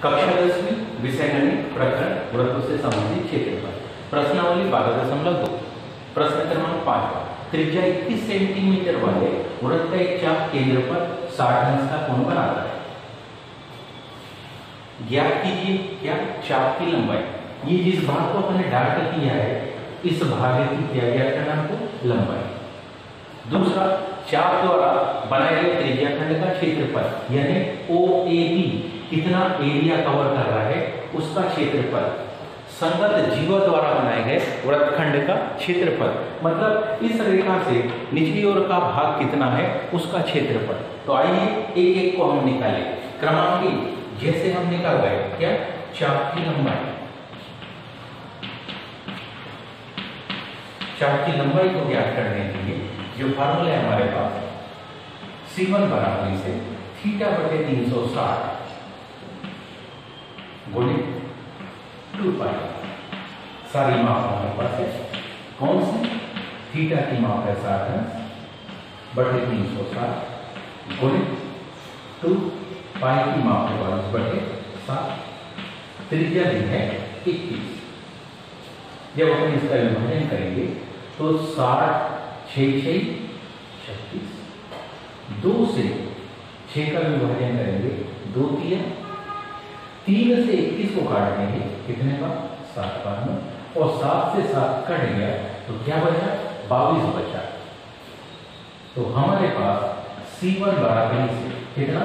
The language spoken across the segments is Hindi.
कक्षा 10वीं विषय गणित प्रकरण वृत्तों से संबंधित क्षेत्रफल प्रश्नावली 12.2 प्रश्न क्रमांक 5 त्रिज्या 21 सेंटीमीटर वाले वृत्त का एक चाप केंद्र पर 60 अंश का कोण बनाता है। ज्ञात कीजिए क्या चाप की लंबाई। ये जिस भाग को अपने डार्क किया है इस भाग की क्या ज्ञात करना हमको लंबाई। दूसरा चाप द्वारा बनाए गए त्रिज्या खंड का क्षेत्रफल यानी OAB कितना एरिया कवर कर रहा है उसका क्षेत्रफल। संगत जीवा द्वारा बनाए गए वृत्तखंड का क्षेत्रफल मतलब इस रेखा से निचली ओर का भाग कितना है उसका क्षेत्रफल। तो आइए एक एक को हम निकालें। क्रमांक जैसे हम निकाल गए क्या चाप की लंबाई। चाप की लंबाई को ज्ञात करने के लिए जो फार्मूला है हमारे पास C1 बराबर से थीटा बटे 360 गुणित 2 पाई। सारी माप हमारे पास है। कौन सी थीटा की माप है 60 अंश बटे 360 गुणित 2 पाई की माप है 22 बटे 7। त्रिज्या दी है 21। जब हम इसका विभाजन करेंगे तो 60 6 6 36 2 से 6 का विभाजन करेंगे 2 3 से 21 को काट देंगे कितने का 7 बार में और 7 से 7 कट गया तो क्या बचा 22 बचा। तो हमारे पास C1 बराबर से कितना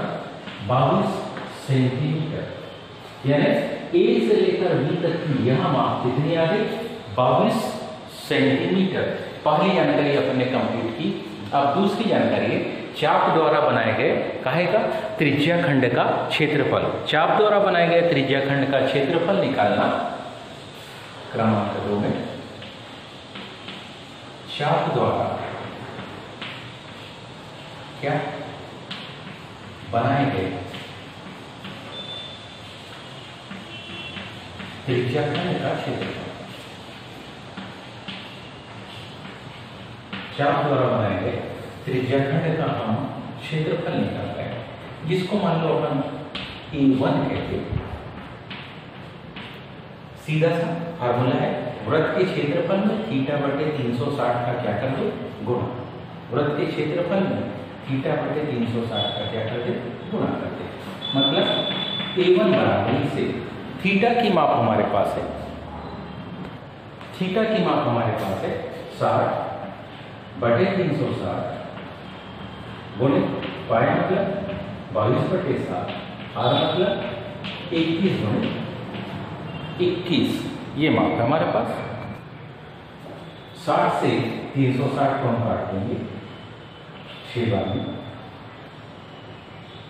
22 सेंटीमीटर यानी A से लेकर B तक की यह माप कितनी आ गई 22 सेंटीमीटर। पहली जानकारी अपने कंप्लीट की। अब दूसरी जानकारी चाप द्वारा बनाए गए काहे का त्रिज्या खंड का क्षेत्रफल। चाप द्वारा बनाए गए त्रिज्या खंड का क्षेत्रफल निकालना। क्रमांक 2 में चाप द्वारा क्या बनाए गए त्रिज्या खंड का क्षेत्रफल। चाप द्वारा बनाए गए त्रिज्या खंड का हम क्षेत्रफल निकाल रहे हैं जिसको मान लो अपन A1 कहते हैं। सीधा सा फार्मूला है वृत्त के क्षेत्रफल में थीटा बटे 360 का क्या कर दो गुणा। वृत्त के क्षेत्रफल में थीटा बटे 360 का क्या कर दे गुणा कर दे। मतलब A1 बराबर से थीटा की माप हमारे पास है। थीटा की माप हमारे पास है 60 बटे 360 गुणित पाई मतलब 22 बटे 7 आर मतलब 21 गुणित 21 ये माप है हमारे पास। 60 से 360 को हम काट देंगे 6 बार में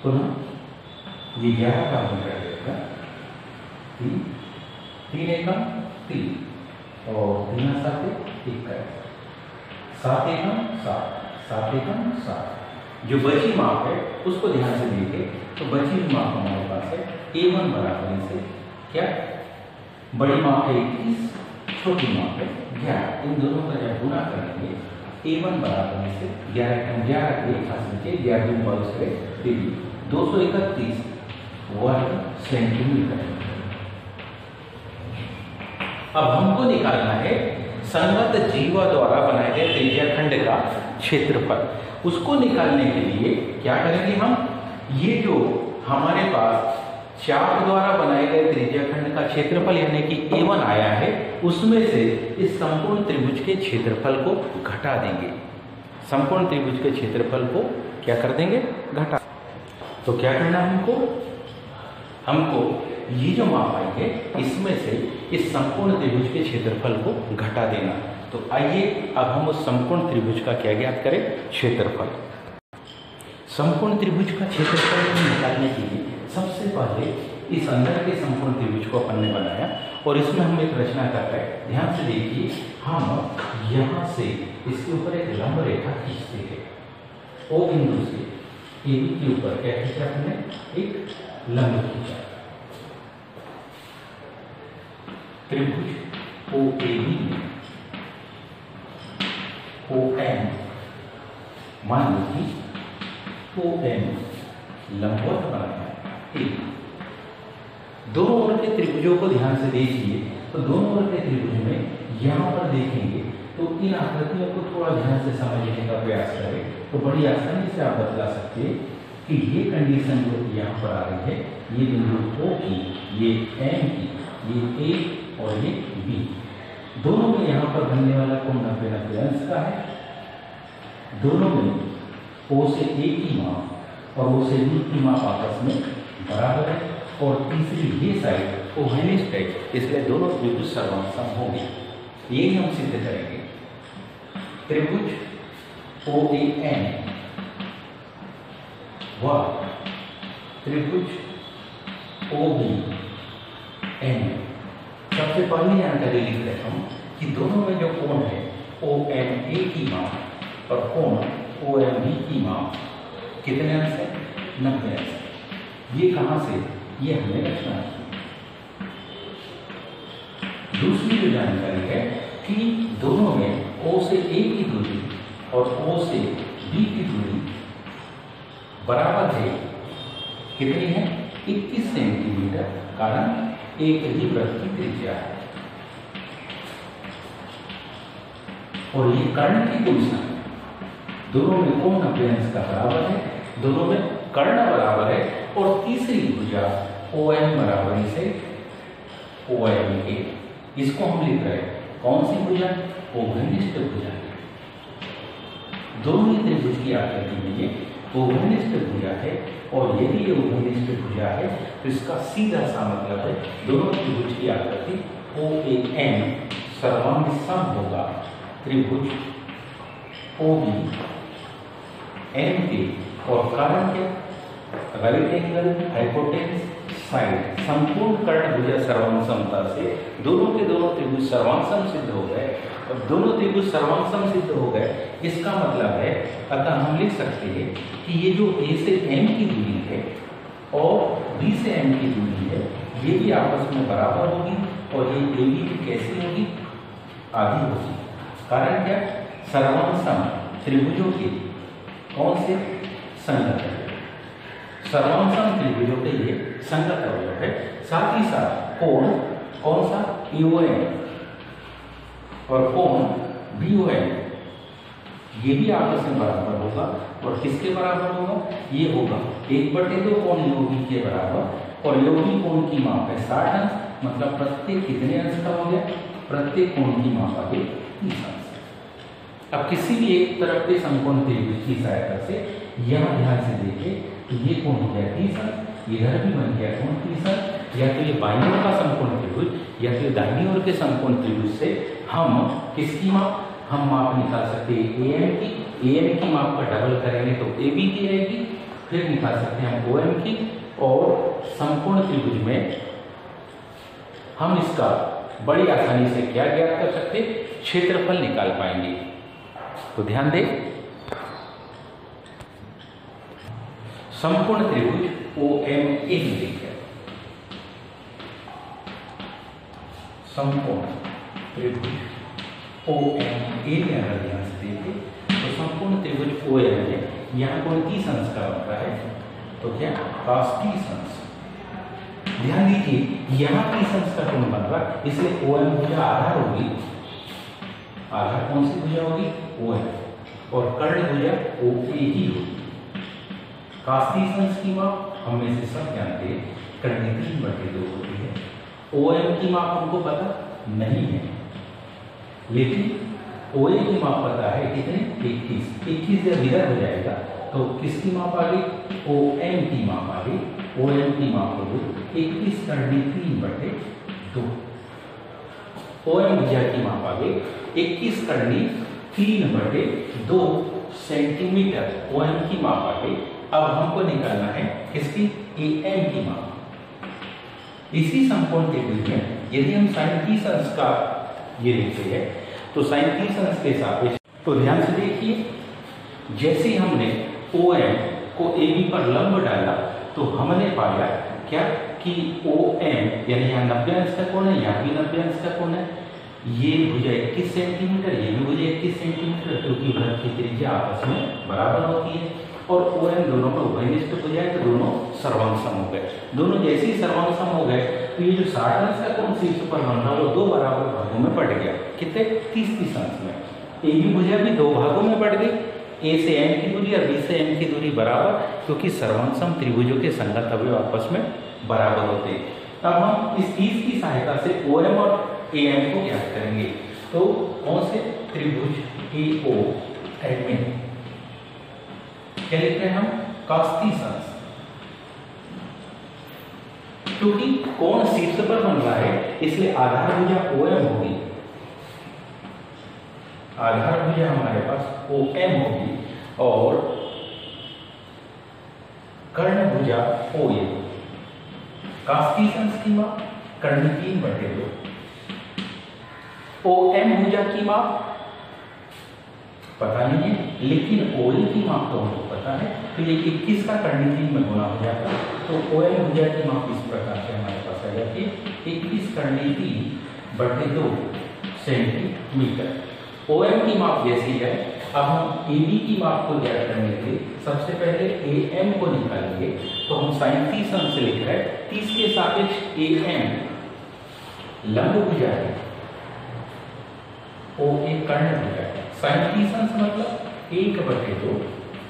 पुनः ये 11 का हम कर देगा 3 एकम 3 और 3 7 21 7 एकम 7 7 एकम 7। जो बची माप है उसको ध्यान से देखें तो बची माप हमारे पास है A1 बराबर से क्या बड़ी माप है 21 छोटी माप है 11। इन दोनों का जब गुणा करेंगे A1 बराबर से 11 एकम 11 के खास नीचे 11 2 231 वर्ग सेंटीमीटर। अब हमको निकालना है संगत जीवा द्वारा बनाए गए त्रिज्या खंड का क्षेत्रफल। उसको निकालने के लिए क्या करेंगे हम ये जो हमारे पास चाप द्वारा बनाए गए त्रिज्या खंड का क्षेत्रफल यानी कि A1 आया है उसमें से इस संपूर्ण त्रिभुज के क्षेत्रफल को घटा देंगे। संपूर्ण त्रिभुज के क्षेत्रफल को क्या कर देंगे घटा। तो क्या करना है हमको ये जो माप आई है इसमें से इस संपूर्ण त्रिभुज के क्षेत्रफल को घटा देना। तो आइए अब हम उस संपूर्ण त्रिभुज का क्या ज्ञात करें क्षेत्रफल। संपूर्ण त्रिभुज का क्षेत्रफल निकालने के लिए सबसे पहले इस अंदर के संपूर्ण त्रिभुज को अपन ने बनाया और इसमें हम एक रचना कर रहे हैं। ध्यान से देखिए हम यहाँ से इसके ऊपर एक लंब रेखा खींचते हैं। O बिंदु से AB के ऊपर क्या खींचा हमने एक लंब खींचा। त्रिभुज OAB OM मान लो कि OM लंबवत बनाया है दोनों ओर के त्रिभुजों को ध्यान से देखिए, तो दोनों ओर के त्रिभुज में यहाँ पर देखेंगे तो इन आकृतियों को थोड़ा ध्यान से समझने का प्रयास करें तो बड़ी आसानी से आप बतला सकते हैं कि ये कंडीशन जो यहाँ पर आ रही है, ये बिंदु O की, ये M की, ये A और ये B, दोनों में यहाँ पर बनने वाला कोण 90 अंश का है। दोनों में O से A की माप और O से B की माप आपस में बराबर है और तीसरी ये साइड ओहेनिस्ट है, इसलिए दोनों त्रिभुज सर्वांसम होंगे। यही हम सिद्ध करेंगे। त्रिभुज OAN व त्रिभुज OBN, सबसे पहली जानकारी लिख रहे हम कि दोनों में जो कोण है OMA की माप और कोण OMB की माप कितने अंश है? 90 अंश। ये कहाँ से? ये हमें रचना है। दूसरी जो जानकारी है कि दोनों में O से A की दूरी और O से B की दूरी बराबर है। कितनी है? 21 सेंटीमीटर, कारण एक ही वृत्त की त्रिज्या है। और ये कर्ण की तुलना दोनों में कोण 90 अंश का बराबर है, दोनों में कर्ण बराबर है और तीसरी भुजा OM बराबर से OM के, इसको हम लिख रहे हैं कौन सी भुजा? ओघनिष्ठ भुजा। दोनों ही त्रिभुज की आकृति में ये ओघनिष्ठ भुजा है और यदि ये ओघनिष्ठ भुजा है तो इसका सीधा सा मतलब है दोनों त्रिभुज की आकृति OAN सर्वांगसम होगा त्रिभुज OBN के, और कारण के राइट एंगल हाइपोटेन्यूज साइड संपूर्ण कर्ण भुजा सर्वांगसमता से दोनों के दोनों त्रिभुज सर्वांगसम सिद्ध हो गए। और दोनों त्रिभुज सर्वांगसम सिद्ध हो गए, इसका मतलब है, अतः हम लिख सकते हैं कि ये जो A से M की दूरी है और B से M की दूरी है, ये भी आपस में बराबर होगी और ये AB की कैसी होगी? आधी होगी। कारण क्या? सर्वांगसम त्रिभुजों के कौन से? संगत है। सर्वांगसम त्रिभुजों के लिए संगत अवयव है। साथ ही साथ कोण कौन सा? EOM और कोण BOM, ये भी आपस में बराबर होगा। और किसके बराबर होगा? ये होगा 1/2 कोण योगी के बराबर, और योगी कोण की माप है 60 अंश, मतलब प्रत्येक कितने अंश का हो गया? प्रत्येक कोण की माप आ गई 30 अंश। अब किसी भी एक तरफ के समकोण त्रिभुज की सहायता से यहाँ ध्यान से देखें तो ये कोण हो गया 30 अंश, इधर भी बन गया कोण 30 अंश। या तो ये बाईं ओर का समकोण त्रिभुज या तो दाहिनी ओर के समकोण त्रिभुज से हम किसकी माप? हम माप निकाल सकते हैं AM की। AM की माप का डबल करेंगे तो AB की आएगी, फिर निकाल सकते हैं हम OM की, और समकोण त्रिभुज में हम इसका बड़ी आसानी से क्या ज्ञात कर सकते? क्षेत्रफल निकाल पाएंगे। तो ध्यान दें, समकोण त्रिभुज OMA लिखिए। समकोण त्रिभुज OMA में अगर ध्यान से देखें तो समकोण त्रिभुज OM में यहाँ कोण 30 अंश का बनता है, तो क्या? cos 30 अंश। ध्यान दीजिए यहाँ 30 अंश का कोण बन रहा, इसलिए OM भुजा आधार होगी। आधार कौन सी भुजा होगी? OM, और कर्ण भुजा OA ही होगी। cos 30 अंश की माप हम में से सब जानते हैं, कर्ण 3/2 होती है। OM की माप हमको पता नहीं है, लेकिन OA की माप पता है कितने? 21 जब इधर हो जाएगा तो किसकी माप आ गई? OM की माप आ गई। OM की माप हो गई 21 कर्ण 3/2। OM भुजा की माप आ गई 21 कर्ण 3/2 सेंटीमीटर। OM की माप आ गई। अब हमको निकालना है किसकी? AM की माप। इसी समकोण त्रिभुज में यदि हम sin 30 अंश का ये देखते हैं तो sin 30 अंश के सापेक्ष, तो ध्यान से देखिए, जैसे ही हमने OM को AB पर लंब डाला तो हमने पाया क्या कि OM यानी यहाँ 90 अंश का कोण है, यहाँ भी 90 अंश का कोण है। ये भुजा 21 सेंटीमीटर, ये भी भुजा 21 सेंटीमीटर, क्योंकि वृत्त की त्रिज्या आपस में बराबर होती है। और ओ एम दोनों में उभयनिष्ठ हो जाए तो दोनों सर्वांग हो गए। दोनों जैसे ही सर्वांग हो गए तो ये जो 60 अंश का कोण शीर्ष पर बन रहा वो दो बराबर भागों में बढ़ गया। कितने? 30 अंश में। ए बी भुजा भी दो भागों में बढ़ गई, ए से एम की दूरी और बी से एम की दूरी बराबर, क्योंकि सर्वांग त्रिभुजों के संगत अवयव आपस में बराबर होते हैं। अब हम इस 30 की सहायता से ओ एम और ए एम को ज्ञात करेंगे। तो कौन से त्रिभुज ए ओ एम क्या लिख रहे हैं हम? cos 30 अंश, क्योंकि कोण शीर्ष पर बन रहा है इसलिए आधार भुजा ओ एम होगी, आधार भुजा हमारे पास ओ एम होगी और कर्ण भुजा ओ ए। cos 30 अंश की माप कर्ण 3/2, ओ एम भुजा की माप पता नहीं है, लेकिन ओ ए की माप तो हमको पता है, तो ये 21 का कर्ण 3 में गुना हो जाता है। तो ओ एम भुजा की माप इस प्रकार से हमारे पास आ जाती है 21 कर्ण 3/2 सेंटीमीटर। ओ एम की माप जैसी है, अब हम ए बी की माप को ज्ञात करने के लिए सबसे पहले ए एम को निकालेंगे। तो हम sin 30 अंश लिख रहे हैं, 30 के सापेक्ष ए एम लंब भुजा है, ओ ए कर्ण भुजा है। sin 30 अंश मतलब 1/2।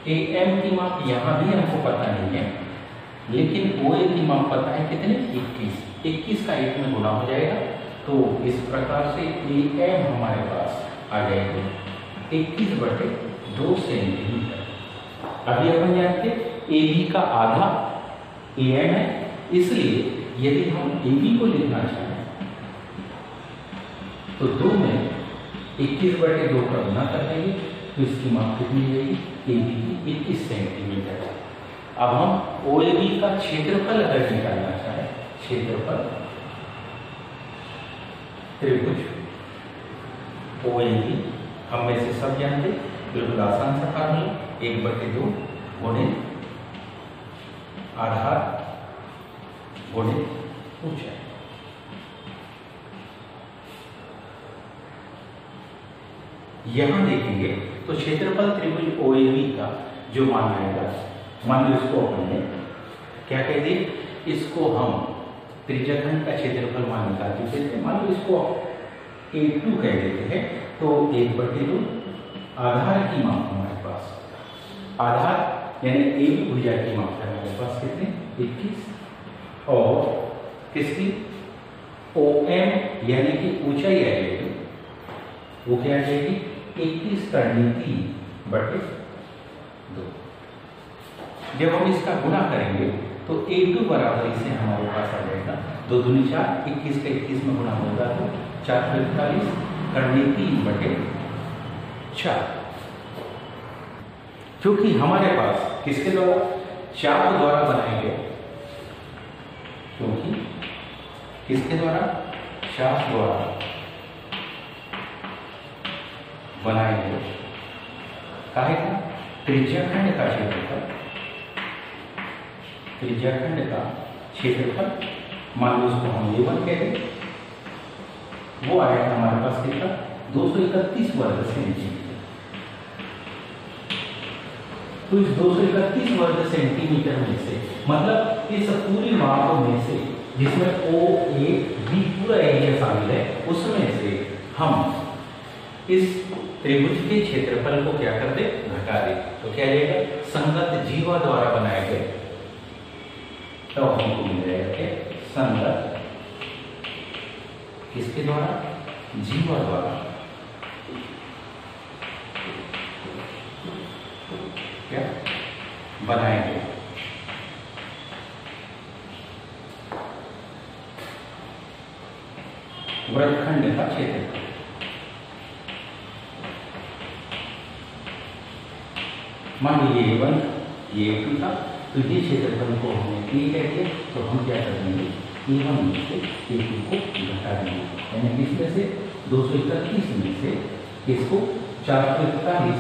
ए एम की माप यहाँ भी हमको पता नहीं है, लेकिन ओ ए की माप पता है कितने? 21। 21 का 1 में गुना हो जाएगा, तो इस प्रकार से ए एम हमारे पास आ जाएगी 21/2 सेंटीमीटर। अभी अपन जानते ए बी का आधा ए एम है, इसलिए यदि हम ए बी को लिखना चाहें तो 2 में 21/2 का गुना कर देंगे, तो इसकी माप कितनी रहेगी? ए बी की 21 सेंटीमीटर। अब हम ओ ए बी का क्षेत्रफल अगर निकालना चाहें, क्षेत्रफल त्रिभुज ओ ए बी हम में से सब जानते, बिल्कुल आसान सा फार्मूला 1/2 गुणे आधार गुणे ऊंचाई। यहां देखेंगे तो क्षेत्रफल त्रिभुज ओ ए बी का जो मान आएगा, मान लो इसको हमने क्या कह दिए, इसको हम त्रिज्याखंड का क्षेत्रफल मान निकाल चुके थे, मान लो इसको A2 कह देते हैं। तो 1/2 आधार की माप हमारे पास, आधार यानी ए बी भुजा की माप है हमारे पास कितने? 21, और किसकी? ओ एम यानी कि ऊंचाई आ जाएगी, वो क्या आ जाएगी? 21 कर्ण 3/2। जब हम इसका गुना करेंगे तो A2 बराबर इसे हमारे पास आ जाएगा 2 दूनी 4, 21 का 21 में गुना होगा तो 4 × 41 कर्ण 3/4। क्योंकि हमारे पास किसके द्वारा? चाप द्वारा बनाए गए, क्योंकि किसके द्वारा? चाप द्वारा बनाए गए काहे का? त्रिज्याखंड का क्षेत्रफल, त्रिज्याखंड का क्षेत्रफल मान लो उसको हम A1 कह दें, वो आया हमारे पास कितना? 231 वर्ग सेंटीमीटर। तो इस 231 वर्ग सेंटीमीटर में से, मतलब इस पूरी माप में से जिसमें ओ ए बी पूरा एरिया शामिल है, उसमें से हम इस त्रिभुज के क्षेत्रफल को क्या कर दे? घटा दे। तो क्या रहेगा? संगत जीवा द्वारा बनाए गए, तो हमको मिल जाएगा क्या? संगत किसके द्वारा? जीवा द्वारा क्या बनाए गए वर्गखंड का क्षेत्रफल। मान लीजिए A1 ये A2 था, तो ये क्षेत्रफल को हमने A कह दिया, तो हम क्या कर देंगे? A1 में से A2 को घटा देंगे, यानी इसमें से 231 में से इसको 441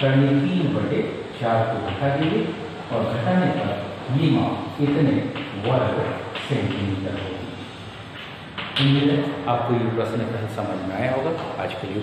कर्ण 3/4 को घटा देंगे, और घटाने पर ये माप इतने वर्ग सेंटीमीटर होगी। आपको ये प्रश्न समझ में आया होगा। आज के लिए